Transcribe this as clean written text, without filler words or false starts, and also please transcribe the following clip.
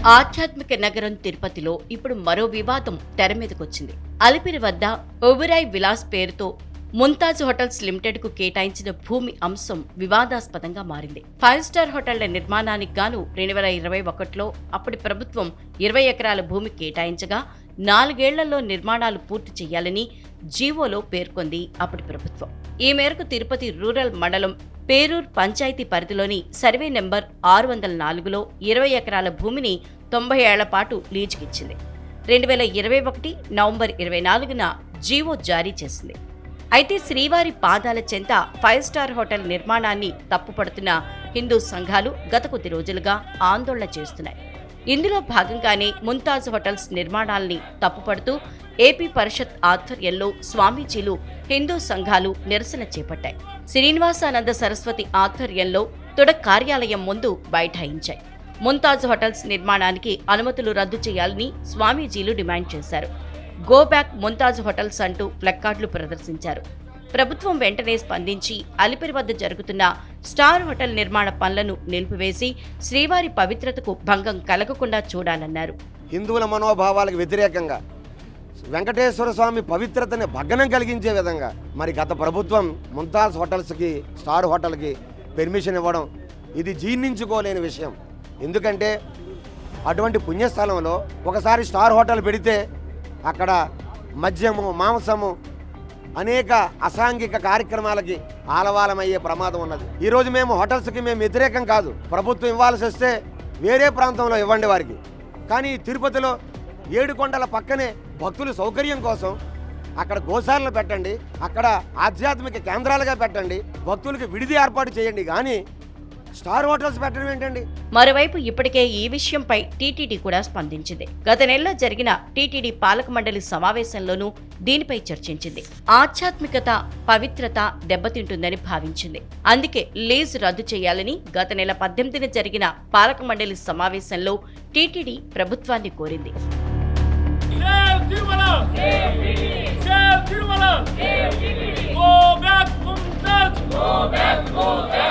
ఆధ్యాత్మిక నగరం తిరుపతిలో ఇప్పుడు మరో వివాదం తెరమీదకొచ్చింది. అలిపిరి వద్ద ఒబెరాయ్ విలాస్ పేరుతో ముంతాజ్ హోటల్స్ లిమిటెడ్ కు కేటాయించిన భూమి అంశం వివాదాస్పదంగా మారింది. 5 స్టార్ హోటళ్ల నిర్మాణానికి గాను 2021లో అప్పటి ప్రభుత్వం 20 ఎకరాల భూమి కేటాయించగా 4 ఏళ్లలో నిర్మాణాలు పూర్తి చేయాలని జీవోలో పేర్కొంది అప్పటి ప్రభుత్వం. ఈ మేరకు తిరుపతి రూరల్ మండలం పేరూర్ పంచాయతీ పరిధిలోని సర్వే నెంబర్ 604లో 20 ఎకరాల భూమిని 90 ఏళ్ల పాటు లీజుకిచ్చింది. 2021 నవంబర్ 24న జీవో జారీ చేసింది. అయితే శ్రీవారి పాదాల చెంత 5 స్టార్ హోటల్ నిర్మాణాన్ని తప్పుపడుతున్న హిందూ సంఘాలు గత కొద్ది రోజులుగా ఆందోళన చేస్తున్నాయి. ఇందులో భాగంగానే ముంతాజ్ హోటల్స్ నిర్మాణాల్ని తప్పుపడుతూ ఏపీ పరిషత్ ఆధ్వర్యంలో స్వామీజీలు హిందూ సంఘాలు నిరసన చేపట్టాయి. శ్రీనివాసానంద సరస్వతి ఆధ్వర్యంలో తుడ కార్యాలయం ముందు బైఠాయించాయి. ముంతాజ్ హోటల్స్ నిర్మాణానికి అనుమతులు రద్దు చేయాలని స్వామీజీలు డిమాండ్ చేశారు. గో బ్యాక్ ముంతాజ్ హోటల్స్ అంటూ ప్లకార్డులు ప్రదర్శించారు. ప్రభుత్వం వెంటనే స్పందించి అలిపిరి వద్ద జరుగుతున్న స్టార్ హోటల్ నిర్మాణ పనులను నిలిపివేసి శ్రీవారి పవిత్రతకు భంగం కలగకుండా చూడాలన్నారు. హిందువుల మనోభావాలకు వ్యతిరేకంగా వెంకటేశ్వర స్వామి పవిత్రతని భగ్నం కలిగించే విధంగా మరి గత ప్రభుత్వం ముంతాజ్ హోటల్స్కి స్టార్ హోటల్కి పెర్మిషన్ ఇవ్వడం ఇది జీర్ణించుకోలేని విషయం. ఎందుకంటే అటువంటి పుణ్యస్థలంలో ఒకసారి స్టార్ హోటల్ పెడితే అక్కడ మద్యము మాంసము అనేక అసాంఘిక కార్యక్రమాలకి ఆలవాలమయ్యే ప్రమాదం ఉన్నది. ఈరోజు మేము హోటల్స్కి మేము వ్యతిరేకం కాదు, ప్రభుత్వం ఇవ్వాల్సి వస్తే వేరే ప్రాంతంలో ఇవ్వండి వారికి. కానీ తిరుపతిలో 7 కొండల పక్కనే భక్తుల సౌకర్యం కోసం అక్కడ గోశాలను పెట్టండి, అక్కడ ఆధ్యాత్మిక కేంద్రాలుగా పెట్టండి, భక్తులకి విడిది ఏర్పాటు చేయండి, కానీ స్టార్ హోటల్స్ పెట్టడం ఏంటండి? మరోవైపు ఇప్పటికే ఈ విషయంపై టీటీడీ కూడా స్పందించింది. గత నెలలో జరిగిన టీటీడీ పాలక మండలి సమావేశంలోనూ దీనిపై చర్చించింది. ఆధ్యాత్మికత పవిత్రత దెబ్బతింటుందని భావించింది. అందుకే లీజ్ రద్దు చేయాలని గత నెల 18న జరిగిన పాలక మండలి సమావేశంలో టీటీడీ ప్రభుత్వాన్ని కోరింది.